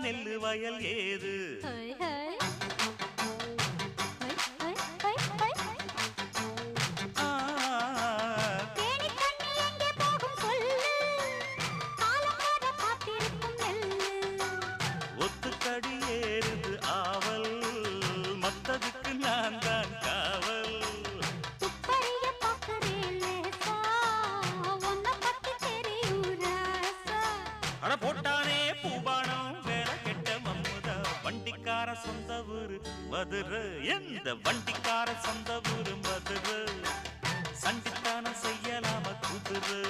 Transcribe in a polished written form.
நெல்லு வயல் ஏது ஒத்துக்கடி ஏறுது ஆவல் மத்ததுக்கு நான் தான் காவல் அட போட்டானே பூபானம் வேலை கெட்ட மம்முதா வண்டிக்கார சொந்த ஊரு மதுரை எந்த வண்டிக்கார சொந்த ஊரு மதுரை சண்டித்தானம் செய்யலாம குதிரை